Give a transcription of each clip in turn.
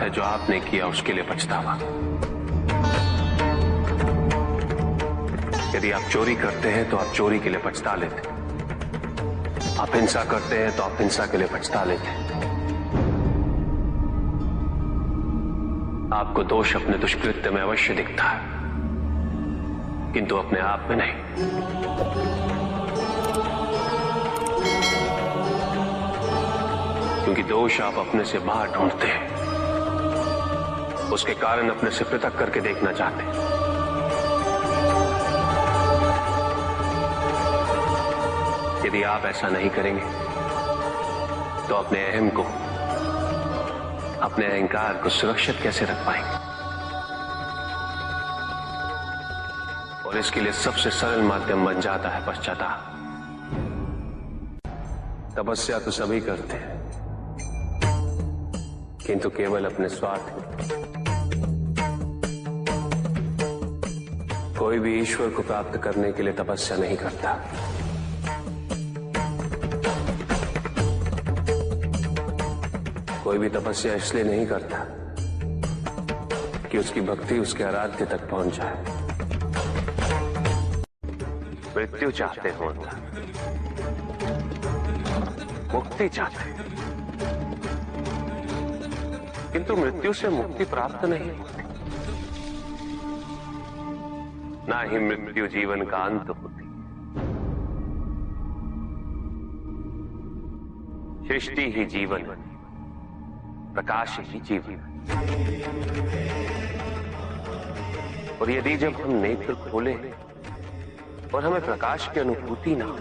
है जो आपने किया उसके लिए पछतावा। यदि आप चोरी करते हैं तो आप चोरी के लिए पछता लेते, आप हिंसा करते हैं तो आप हिंसा के लिए पछता लेते। आपको दोष अपने दुष्कृत्य में अवश्य दिखता है, किंतु अपने आप में नहीं। क्योंकि दोष आप अपने से बाहर ढूंढते हैं, उसके कारण अपने से पृथक करके देखना चाहते हैं। यदि आप ऐसा नहीं करेंगे तो अपने अहम को, अपने अहंकार को सुरक्षित कैसे रख पाएंगे? और इसके लिए सबसे सरल माध्यम बन जाता है पश्चाताप। तपस्या तो सभी करते हैं, किंतु केवल अपने स्वार्थ में। कोई भी ईश्वर को प्राप्त करने के लिए तपस्या नहीं करता। कोई भी तपस्या इसलिए नहीं करता कि उसकी भक्ति उसके आराध्य तक पहुंच जाए। मृत्यु चाहते हो, मुक्ति चाहते, किंतु मृत्यु से मुक्ति प्राप्त नहीं होती। ना ही मृत्यु जीवन का अंत होती। सृष्टि ही जीवन, प्रकाश ही जीवन। और यदि जब हम नेत्र खोले और हमें प्रकाश की अनुभूति ना हो,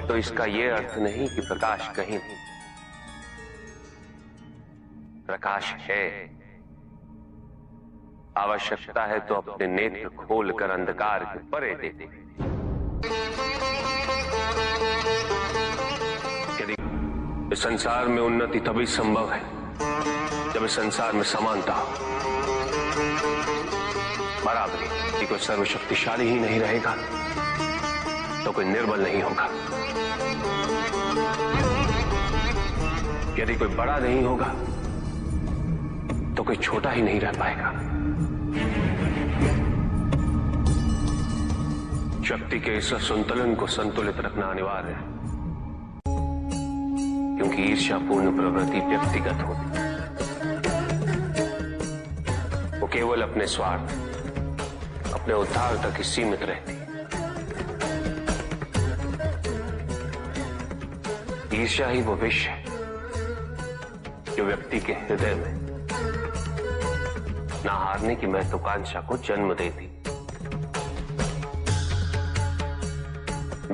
तो इसका यह अर्थ नहीं कि प्रकाश कहीं नहीं। प्रकाश है। आवश्यकता है तो अपने नेत्र खोलकर अंधकार के परे देते। यदि इस संसार में उन्नति तभी संभव है जब इस संसार में समानता हो, बराबरी। यदि कोई सर्वशक्तिशाली ही नहीं रहेगा तो कोई निर्बल नहीं होगा। यदि कोई बड़ा नहीं होगा तो कोई छोटा ही नहीं रह पाएगा। शक्ति के इस असंतुलन को संतुलित रखना अनिवार्य है, क्योंकि ईर्ष्यापूर्ण प्रवृत्ति व्यक्तिगत होती है। वो केवल अपने स्वार्थ, अपने उद्धार तक ही सीमित रहती है। ईर्ष्या ही वो विष है जो व्यक्ति के हृदय में ना हारने की महत्वाकांक्षा को जन्म देती।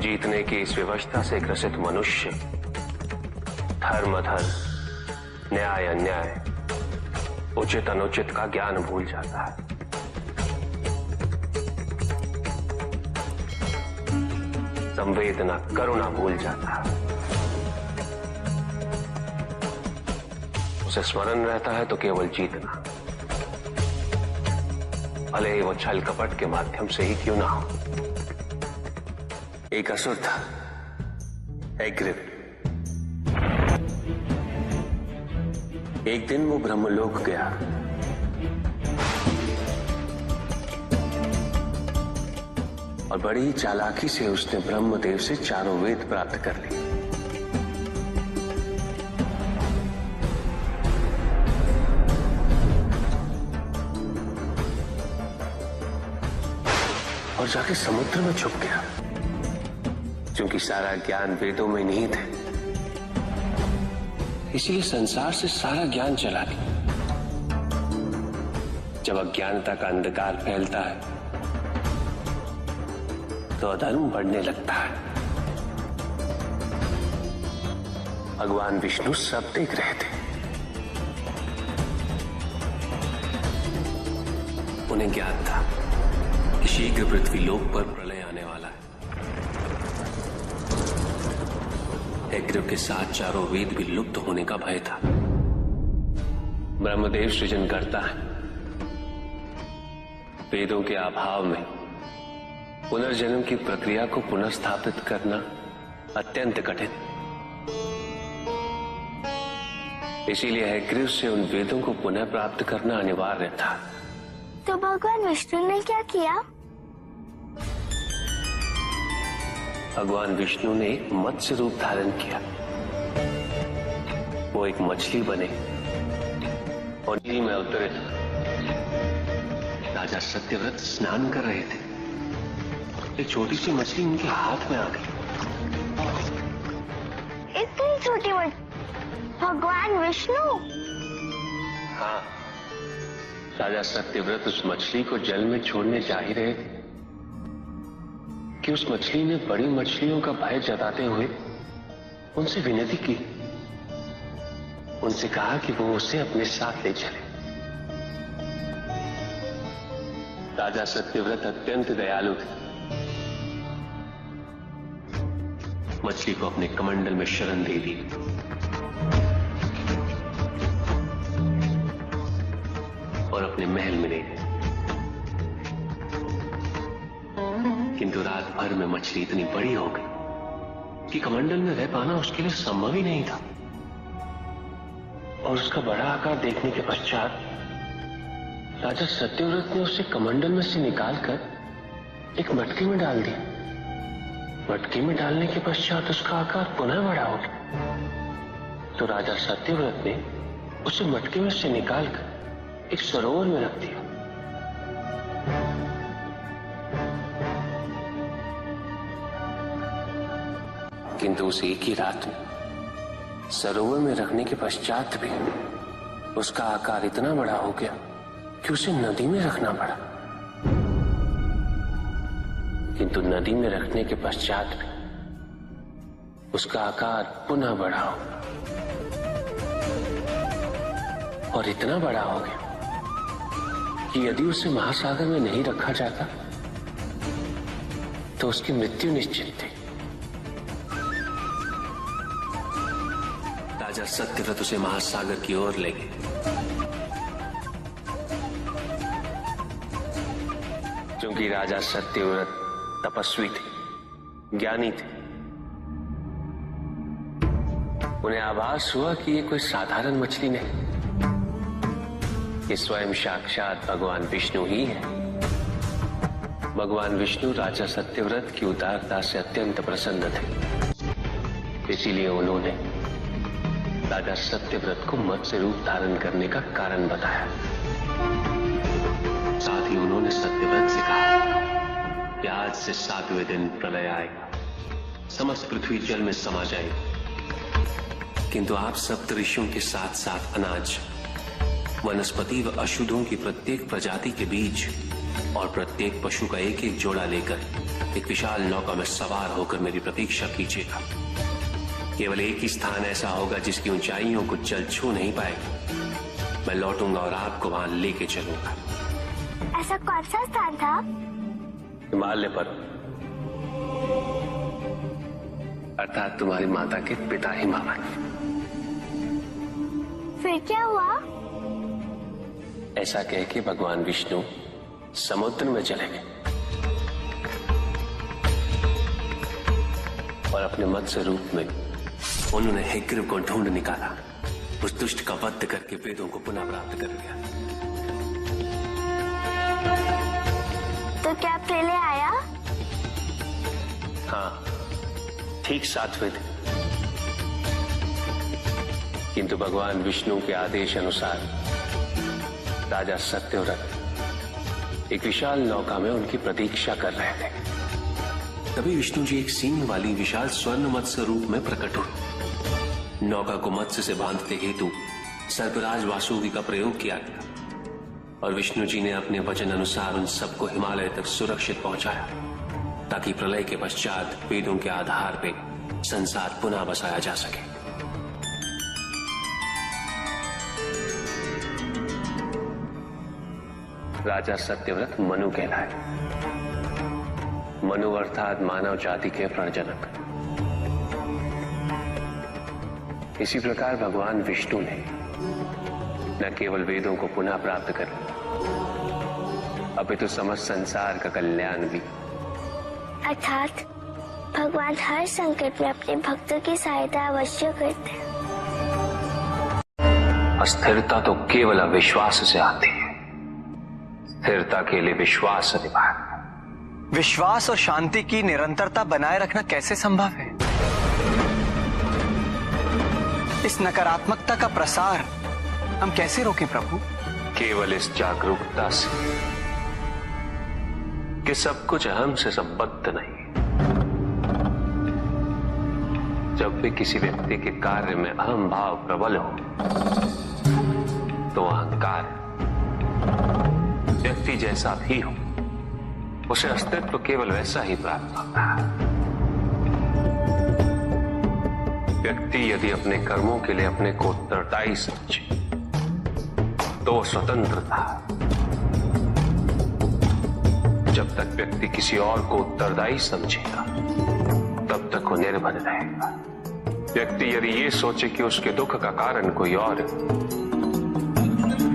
जीतने की इस व्यवस्था से ग्रसित मनुष्य धर्म अधर्म, न्याय अन्याय, उचित अनुचित का ज्ञान भूल जाता है। संवेदना, करुणा भूल जाता है। उसे स्मरण रहता है तो केवल जीतना, भले ही वो छल कपट के माध्यम से ही क्यों ना हो। एक असुर था, एग्रिप। एक दिन वो ब्रह्मलोक गया। और बड़ी ही चालाकी से उसने ब्रह्मदेव से चारों वेद प्राप्त कर लिए। और जाके समुद्र में छुप गया, क्योंकि सारा ज्ञान वेदों में निहित है। इसलिए संसार से सारा ज्ञान चला गया। जब अज्ञानता का अंधकार फैलता है तो अधर्म बढ़ने लगता है। भगवान विष्णु सब देख रहे थे। उन्हें ज्ञान था कि शीघ्र पृथ्वी लोक पर प्रलय आने वाला है। एग्रिप के साथ चारों वेद भी लुप्त होने का भय था। ब्रह्मदेव सृजन करता है। वेदों के अभाव में पुनर्जन्म की प्रक्रिया को पुनर्स्थापित करना अत्यंत कठिन। इसीलिए हयग्रीव से उन वेदों को पुनः प्राप्त करना अनिवार्य था। तो भगवान विष्णु ने क्या किया? भगवान विष्णु ने एक मत्स्य रूप धारण किया। वो एक मछली बने और नदी में अवतरित। राजा सत्यव्रत स्नान कर रहे थे। एक छोटी सी मछली उनके हाथ में आ गई। इतनी छोटी मछली? भगवान विष्णु? हाँ, राजा सत्यव्रत उस मछली को जल में छोड़ने जा ही रहे थे कि उस मछली ने बड़ी मछलियों का भय जताते हुए उनसे विनती की। उनसे कहा कि वो उसे अपने साथ ले चले। राजा सत्यव्रत अत्यंत दयालु थे। मछली को अपने कमंडल में शरण दे दी और अपने महल में ले गए। किंतु रात भर में मछली इतनी बड़ी हो गई कि कमंडल में रह पाना उसके लिए संभव ही नहीं था। और उसका बड़ा आकार देखने के पश्चात राजा सत्यव्रत ने उसे कमंडल में से निकालकर एक मटके में डाल दिया। मटके में डालने के पश्चात उसका आकार पुनः बड़ा हो गया। तो राजा सत्यव्रत ने उसे मटके में से निकालकर एक सरोवर में रख दिया। किंतु उस एक ही रात में सरोवर में रखने के पश्चात भी उसका आकार इतना बड़ा हो गया कि उसे नदी में रखना पड़ा। किंतु नदी में रखने के पश्चात भी उसका आकार पुनः बड़ा हो और इतना बड़ा हो गया कि यदि उसे महासागर में नहीं रखा जाता तो उसकी मृत्यु निश्चित थी। राजा सत्यव्रत उसे महासागर की ओर ले गए। क्योंकि राजा सत्यव्रत तपस्वी थे, ज्ञानी थे, उन्हें आभास हुआ कि ये कोई साधारण मछली नहीं, ये स्वयं साक्षात भगवान विष्णु ही है। भगवान विष्णु राजा सत्यव्रत की उदारता से अत्यंत प्रसन्न थे। इसीलिए उन्होंने राजा सत्यव्रत को मत्स्य रूप धारण करने का कारण बताया। साथ ही उन्होंने सत्यव्रत से कहा कि आज से 7वें दिन प्रलय आएगा, समस्त पृथ्वी जल में समा जाएगी। किंतु आप सप्त ऋषियों के साथ साथ अनाज, वनस्पति व अशुद्धों की प्रत्येक प्रजाति के बीज और प्रत्येक पशु का एक एक जोड़ा लेकर एक विशाल नौका में सवार होकर मेरी प्रतीक्षा कीजिएगा। केवल एक ही स्थान ऐसा होगा जिसकी ऊंचाइयों को जल छू नहीं पाएगा। मैं लौटूंगा और आपको वहां लेके चलूंगा। ऐसा कौन सा स्थान था? हिमालय पर, अर्थात तुम्हारी माता के पिता हिमालय। फिर क्या हुआ? ऐसा कह के भगवान विष्णु समुद्र में चले गए और अपने मत्स्य रूप में उन्होंने हयग्रीव को ढूंढ निकाला। उस दुष्ट का वध करके वेदों को पुनः प्राप्त कर लिया। तो क्या प्रलय आया? हाँ, ठीक 7वें दिन। किंतु भगवान विष्णु के आदेश अनुसार राजा सत्यव्रत एक विशाल नौका में उनकी प्रतीक्षा कर रहे थे। तभी विष्णु जी एक सींग वाली विशाल स्वर्ण मत्स्य रूप में प्रकट हुए। नौका को मत्स्य से बांधते हेतु सर्पराज वासुकी का प्रयोग किया गया और विष्णु जी ने अपने वचन अनुसार उन सबको हिमालय तक सुरक्षित पहुंचाया, ताकि प्रलय के पश्चात वेदों के आधार पर संसार पुनः बसाया जा सके। राजा सत्यव्रत मनु कहलाए। मनु अर्थात मानव जाति के प्रणजनक। इसी प्रकार भगवान विष्णु ने न केवल वेदों को पुनः प्राप्त कर अपितु समस्त संसार का कल्याण भी। अर्थात भगवान हर संकट में अपने भक्तों की सहायता अवश्य करते हैं। अस्थिरता तो केवल अविश्वास से आती है। स्थिरता के लिए विश्वास अनिवार्य है। विश्वास और शांति की निरंतरता बनाए रखना कैसे संभव है? इस नकारात्मकता का प्रसार हम कैसे रोकें प्रभु? केवल इस जागरूकता से कि सब कुछ अहम से संबद्ध नहीं। जब भी किसी व्यक्ति के कार्य में अहम भाव प्रबल हो तो अहंकार व्यक्ति जैसा भी हो उसे अस्तित्व केवल वैसा ही प्राप्त होता है। व्यक्ति यदि अपने कर्मों के लिए अपने को उत्तरदायी समझे तो वो स्वतंत्र था। जब तक व्यक्ति किसी और को उत्तरदायी समझेगा तब तक वो निर्भर रहेगा। व्यक्ति यदि ये सोचे कि उसके दुख का कारण कोई और है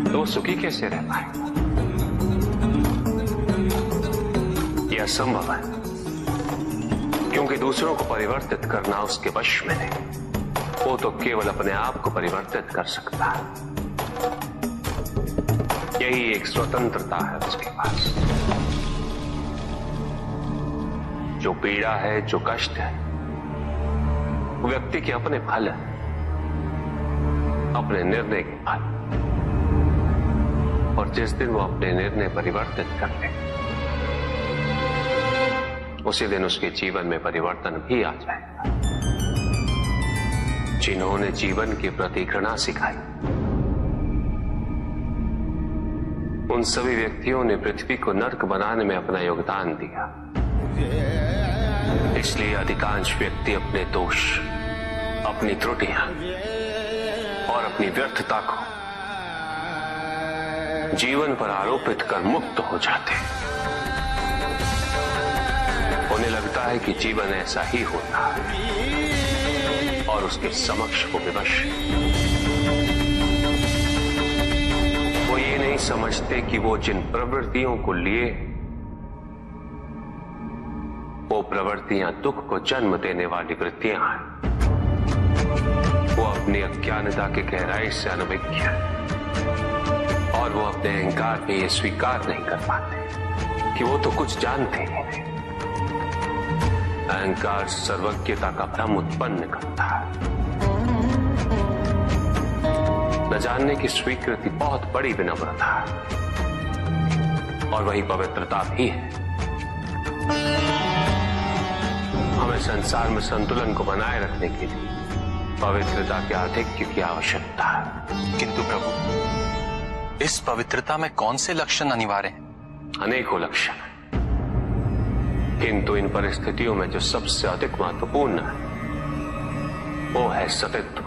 तो सुखी कैसे रह पाएगा? यह असंभव है, क्योंकि दूसरों को परिवर्तित करना उसके वश में नहीं। वो तो केवल अपने आप को परिवर्तित कर सकता है। यही एक स्वतंत्रता है उसके पास। जो पीड़ा है, जो कष्ट है, वो व्यक्ति के अपने फल है, अपने निर्णय के फल। और जिस दिन वो अपने निर्णय परिवर्तित कर ले उसी दिन उसके जीवन में परिवर्तन भी आ जाएगा। जिन्होंने जीवन के प्रति घृणा सिखाई उन सभी व्यक्तियों ने पृथ्वी को नर्क बनाने में अपना योगदान दिया। इसलिए अधिकांश व्यक्ति अपने दोष, अपनी त्रुटियां और अपनी व्यर्थता को जीवन पर आरोपित कर मुक्त हो जाते। उन्हें लगता है कि जीवन ऐसा ही होता है और उसके समक्ष वो विवश। वो ये नहीं समझते कि वो जिन प्रवृत्तियों को लिए वो प्रवृत्तियां दुख को जन्म देने वाली वृत्तियां हैं। वो अपनी अज्ञानता के गहराई से अनभिज्ञ है और वो अपने अहंकार में ये स्वीकार नहीं कर पाते कि वो तो कुछ जानते ही नहीं। अहंकार सर्वज्ञता का भ्रम उत्पन्न करता है। न जानने की स्वीकृति बहुत बड़ी विनम्रता है और वही पवित्रता भी है। हमें संसार में संतुलन को बनाए रखने के लिए पवित्रता के आधिक्य की आवश्यकता है। किंतु प्रभु, इस पवित्रता में कौन से लक्षण अनिवार्य हैं? अनेकों लक्षण हैं, किंतु इन परिस्थितियों में जो सबसे अधिक महत्वपूर्ण है वो है सतित्व।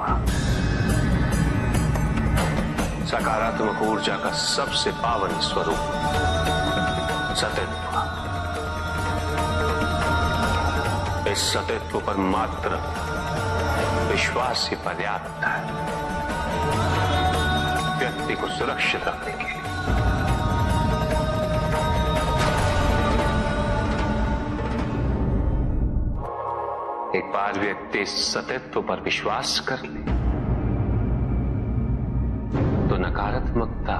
सकारात्मक ऊर्जा का सबसे पावन स्वरूप सतित्व। इस सतित्व पर मात्र विश्वास ही पर्याप्त है व्यक्ति को सुरक्षित रखने के लिए। एक बार व्यक्ति सतित्व पर विश्वास कर ले तो नकारात्मकता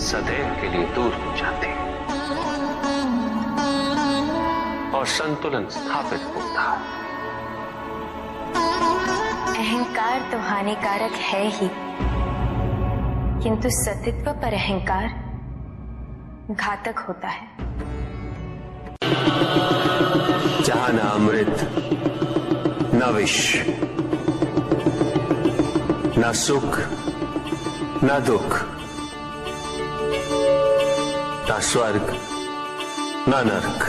सदैव के लिए दूर हो जाती है और संतुलन स्थापित होता है। अहंकार तो हानिकारक है ही, किंतु सतित्व पर अहंकार घातक होता है। जहां न अमृत, न विष, न सुख, न दुख, न स्वर्ग, न नरक,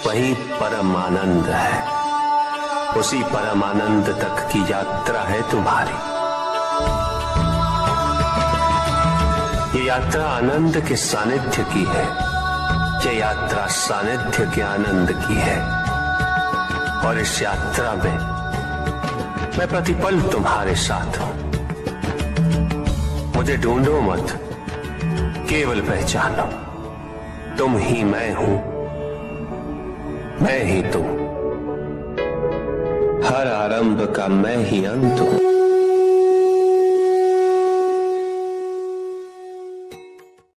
वही परम आनंद है। उसी परम आनंद तक की यात्रा है तुम्हारी। ये यात्रा आनंद के सानिध्य की है। ये यात्रा सानिध्य के आनंद की है और इस यात्रा में मैं प्रतिपल तुम्हारे साथ हूं। मुझे ढूंढो मत, केवल पहचानो तुम ही मैं हूं, मैं ही तुम। हर आरंभ का मैं ही अंत हूं।